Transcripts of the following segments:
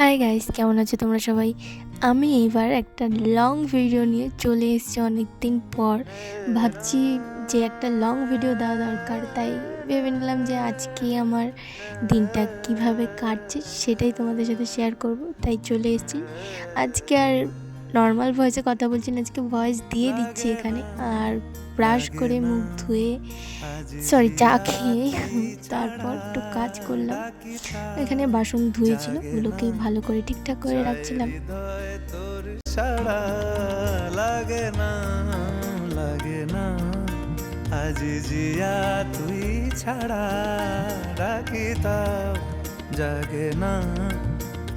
Hi guys, কেমন আছো তোমরা সবাই? আমি এইবার একটা লং ভিডিও নিয়ে চলে এসেছি অনেক দিন পর। ভাবছি যে একটা লং ভিডিও দেওয়া দরকার, তাই ভেবে নিলাম যে আজকে আমার দিনটা কিভাবে কাটছে সেটাই তোমাদের সাথে শেয়ার করব। তাই চলে এসেছি আজকে। আর নর্মাল ভয়েসে কথা বলছি না, আজকে ভয়েস দিয়ে দিচ্ছি এখানে। আর ব্রাশ করে মুখ ধুয়ে চা খেয়ে তারপর একটু কাজ করলাম। এখানে বাসন ধুয়েছিল, ওগুলোকে ভালো করে ঠিকঠাক করে রাখছিলাম। লাগে না লাগে না আজি জিয়া তুই ছাড়া রাখিতাম জাগে না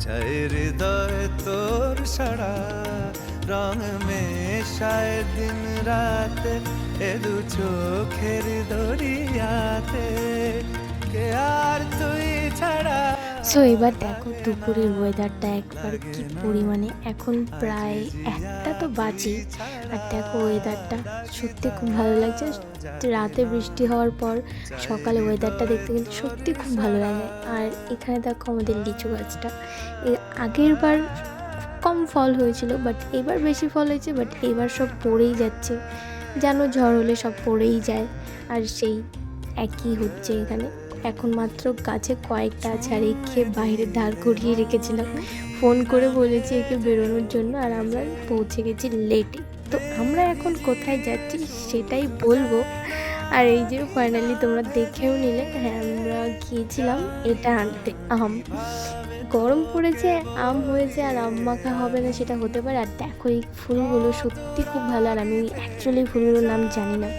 চাই হৃদয় তোর সারা রং মেশায় দিন রাতে এ দু চোখের দরিয়াতে কে আর তুই ছাড়া। সো এবার দেখো দুপুরের ওয়েদারটা একবার কি পরিমাণে, এখন প্রায় 1টা তো বাজে। আর দেখো ওয়েদারটা সত্যি খুব ভালো লাগছে। রাতে বৃষ্টি হওয়ার পর সকালে ওয়েদারটা দেখতে কিন্তু সত্যি খুব ভালো লাগে। আর এখানে দেখো আমাদের লিচু গাছটা, এর আগের বার কম ফল হয়েছিল, বাট এবার বেশি ফল হয়েছে। বাট এবার সব পড়েই যাচ্ছে, জানো ঝড় হলে সব পড়েই যায়। আর সেই একই হচ্ছে এখানে। এখন মাত্র গাছে কয়েকটা আছে, আর একে বাইরে দাঁড় করিয়ে রেখেছিলাম, ফোন করে বলেছি একে বেরোনোর জন্য। আর আমরা পৌঁছে গেছি লেটে। তো আমরা এখন কোথায় যাচ্ছি সেটাই বলবো। আর এই যে ফাইনালি তোমরা দেখেও নিলে, হ্যাঁ আমরা গিয়েছিলাম এটা আনতে। গরম পড়েছে, আম হয়েছে, আর আম মাখা হবে না সেটা হতে পারে। আর দেখো এই ফুলগুলো সত্যি খুব ভালো। আর আমি অ্যাকচুয়ালি ফুলগুলোর নাম জানি না,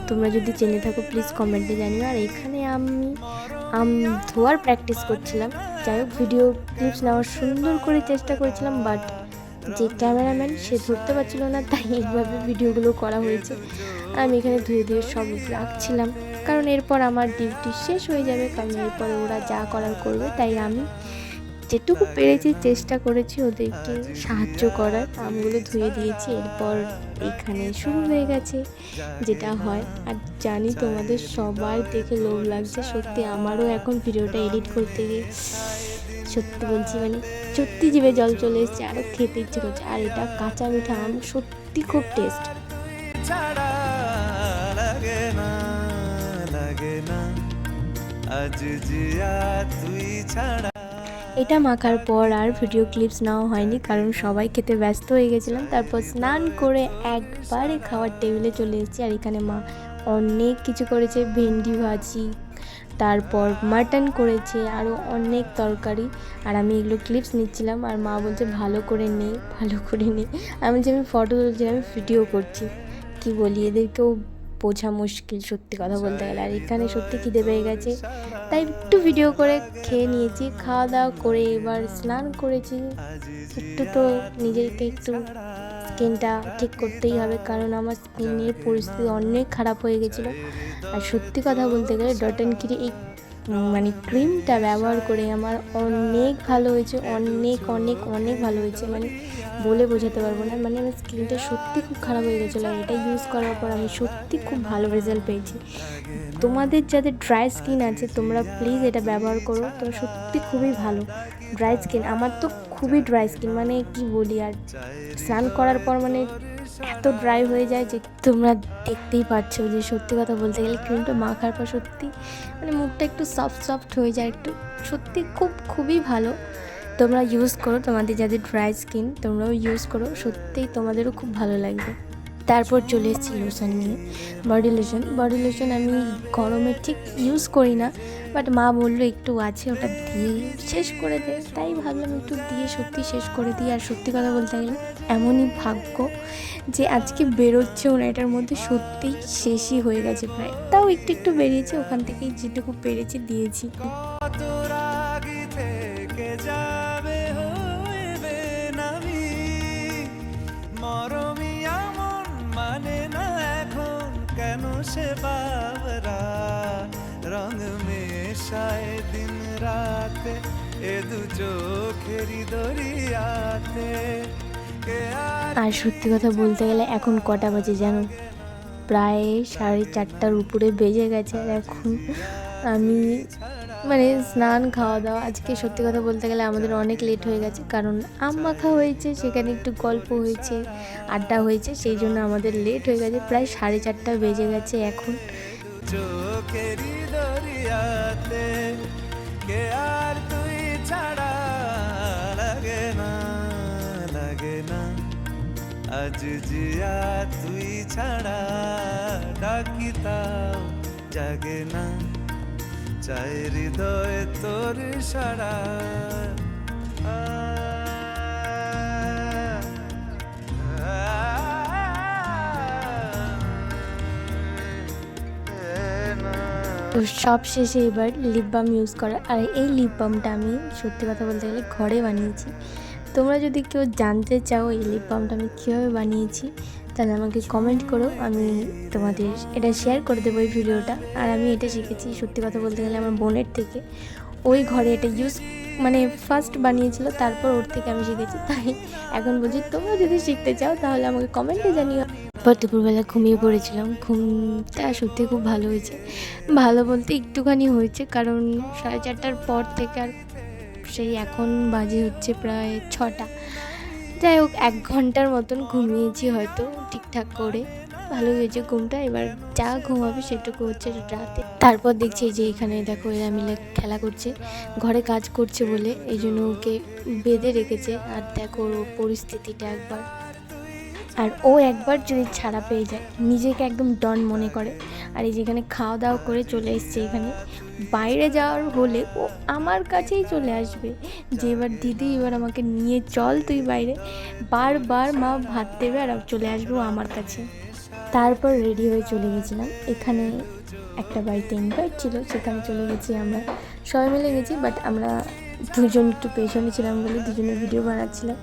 তোমরা যদি জেনে থাকো প্লিজ কমেন্টে জানিও। আর এখানে আমি আম ধোয়ার প্র্যাকটিস করছিলাম। যাই হোক, ভিডিও ক্লিপস নেওয়ার সুন্দর করে চেষ্টা করেছিলাম, বাট যে ক্যামেরাম্যান সে ধরতে পারছিল না, তাই এইভাবে ভিডিওগুলো করা হয়েছে। আমি এখানে ধুয়ে ধুয়ে সব রাখছিলাম, কারণ এরপর আমার ডিউটি শেষ হয়ে যাবে, কারণ এরপরে ওরা যা করার করবে। তাই আমি যেটুকু পেরেছি চেষ্টা করেছি ওদেরকে সাহায্য করার। আমগুলো ধুয়ে দিয়েছি, এরপর এখানে শুরু হয়ে গেছে যেটা হয়। আর জানি তোমাদের সবার দেখে লোভ লাগছে, সত্যি আমারও এখন ভিডিওটা এডিট করতে গিয়ে সত্যি বলছি মানে সত্যি জিভে জল চলে এসছে, আরও খেতে ইচ্ছে করছে। আর এটা কাঁচা মিঠা আম, সত্যি খুব টেস্ট। লাগে না লাগে না আজ জিয়া তুই ছাড়া। এটা মাখার পর আর ভিডিও ক্লিপস নেওয়া হয়নি, কারণ সবাই খেতে ব্যস্ত হয়ে গেছিলাম। তারপর স্নান করে একবারে খাওয়ার টেবিলে চলে এসেছি। আর এখানে মা অনেক কিছু করেছে, ভেন্ডি ভাজি, তারপর মাটন করেছে, আরও অনেক তরকারি। আর আমি এগুলো ক্লিপস নিচ্ছিলাম, আর মা বলছে ভালো করে নে ভালো করে নে। আমি ফটো তুলছি, আমি ভিডিও করছি, কি বলি এদেরকেও বোঝা মুশকিল সত্যি কথা বলতে গেলে। আর এখানে সত্যি খিদে পেয়ে গেছে, তাই একটু ভিডিও করে খেয়ে নিয়েছি। খাওয়া দাওয়া করে এবার স্নান করেছি। একটু তো নিজেকে একটু স্কিনটা ঠিক করতেই হবে, কারণ আমার স্কিনের পরিস্থিতি অনেক খারাপ হয়ে গেছিলো। আর সত্যি কথা বলতে গেলে ডট অ্যান্ড কির এই মানে ক্রিমটা ব্যবহার করে আমার অনেক ভালো হয়েছে, অনেক অনেক অনেক ভালো হয়েছে, মানে বলে বোঝাতে পারবো না। মানে আমার স্কিনটা সত্যি খুব খারাপ হয়ে গেছিলো, আর এটা ইউজ করার পর আমি সত্যি খুব ভালো রেজাল্ট পেয়েছি। তোমাদের যাদের ড্রাই স্কিন আছে তোমরা প্লিজ এটা ব্যবহার করো, তো সত্যি খুবই ভালো। ড্রাই স্কিন, আমার তো খুবই ড্রাই স্কিন, মানে কি বলি। আর স্নান করার পর মানে এত ড্রাই হয়ে যায় যে তোমরা দেখতেই পাচ্ছ, যে সত্যি কথা বলতে গেলে ক্রিমটা মাখার পর সত্যি মানে মুখটা একটু সফট সফট হয়ে যায় একটু। সত্যি খুবই ভালো, তোমরা ইউজ করো। তোমাদের যাদের ড্রাই স্কিন তোমরাও ইউজ করো, সত্যিই তোমাদেরও খুব ভালো লাগবে। তারপর চলে এসেছি লোশন নিয়ে, বডি লোশন আমি গরমে ঠিক ইউজ করি না, বাট মা বললো একটু আছে ওটা দিয়ে শেষ করে দে, তাই ভাবলাম একটু দিয়ে সত্যি শেষ করে দিই। আর সত্যি কথা বলতে গেলে এমনই ভাগ্য যে আজকে বেরোচ্ছেও না, এটার মধ্যে সত্যিই শেষই হয়ে গেছে প্রায়, তাও একটু একটু বেরিয়েছে, ওখান থেকেই যেটুকু পেরেছি দিয়েছি। সে বাবরা রং মেশায় দিন রাতে এ দু চোখেরি দরিয়াতে। আর সত্যি কথা বলতে গেলে এখন কটা বাজে জানো? প্রায় 4:30টার উপরে বেজে গেছে। আর এখন আমি মানে স্নান খাওয়া দাওয়া আজকে সত্যি কথা বলতে গেলে আমাদের অনেক লেট হয়ে গেছে, কারণ আম মাখা হয়েছে, সেখানে একটু গল্প হয়েছে, আড্ডা হয়েছে, সেই জন্য আমাদের লেট হয়ে গেছে। প্রায় 4:30 বেজে গেছে এখন। চোখেরই দরিয়াতে কে আর তুই ছাড়া লাগে না লাগে না আজ জিয়া তুই ছাড়া ডাকি তাও জাগে না চাই হৃদয় তোর সারা তো সব শেষে এবার লিপ বাম ইউজ করা। আর এই লিপ বামটা আমি সত্যি কথা বলতে গেলে ঘরে বানিয়েছি। তোমরা যদি কেউ জানতে চাও এই লিপ বামটা আমি কীভাবে বানিয়েছি, তাহলে আমাকে কমেন্ট করো, আমি তোমাদের এটা শেয়ার করে দেবো এই ভিডিওটা। আর আমি এটা শিখেছি সত্যি কথা বলতে গেলে আমার বোনের থেকে। ওই ঘরে এটা মানে ফার্স্ট বানিয়েছিল, তারপর ওর থেকে আমি শিখেছি। তাই এখন বলছি তোমরা যদি শিখতে চাও তাহলে আমাকে কমেন্টে জানিও। পর দুপুরবেলা ঘুমিয়ে পড়েছিলাম, ঘুমটা সত্যি খুব ভালো হয়েছে। ভালো বলতে একটুখানি হয়েছে, কারণ 4:30 পর থেকে আর সেই এখন বাজে হচ্ছে প্রায় 6টা। যাই হোক 1 ঘন্টার মতন ঘুমিয়েছি হয়তো ঠিকঠাক করে, ভালো হয়েছে ঘুমটা। এবার যা ঘুমাবে সেটুকু হচ্ছে রাতে। তারপর দেখছি যে এখানে দেখো এরা মিলে খেলা করছে, ঘরে কাজ করছে বলে এই জন্য ওকে বেঁধে রেখেছে। আর দেখো ওর পরিস্থিতিটা একবার। আর ও একবার যদি ছাড়া পেয়ে যায় নিজেকে একদম ডন মনে করে। আর এই যেখানে খাওয়া দাওয়া করে চলে এসছে, এখানে বাইরে যাওয়ার হলে ও আমার কাছেই চলে আসবে যে এবার দিদি এবার আমাকে নিয়ে চল তুই বাইরে। বারবার মা ভাত দেবে আর চলে আসবে ও আমার কাছে। তারপর রেডি হয়ে চলে গেছিলাম। এখানে একটা বাড়িতে ইনভাইট ছিল, সেখানে চলে গেছি আমরা, সবাই মিলে গেছি। বাট আমরা দুজন একটু পেছনে ছিলাম বলে দুজনের ভিডিও বানাচ্ছিলাম।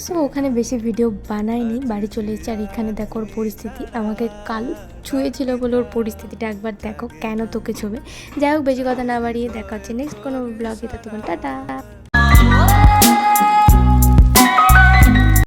সো ওখানে বেশি ভিডিও বানাইনি, বাড়ি চলে এসেছি। আর এখানে দেখো ওর পরিস্থিতি, আমাকে কাল ছুঁয়েছিল বলে ওর পরিস্থিতিটা একবার দেখো, কেন তোকে ছবে। যাই হোক বেশি কথা না বাড়িয়ে দেখা হচ্ছে নেক্সট কোনো ব্লগে, ততক্ষণ টাটা।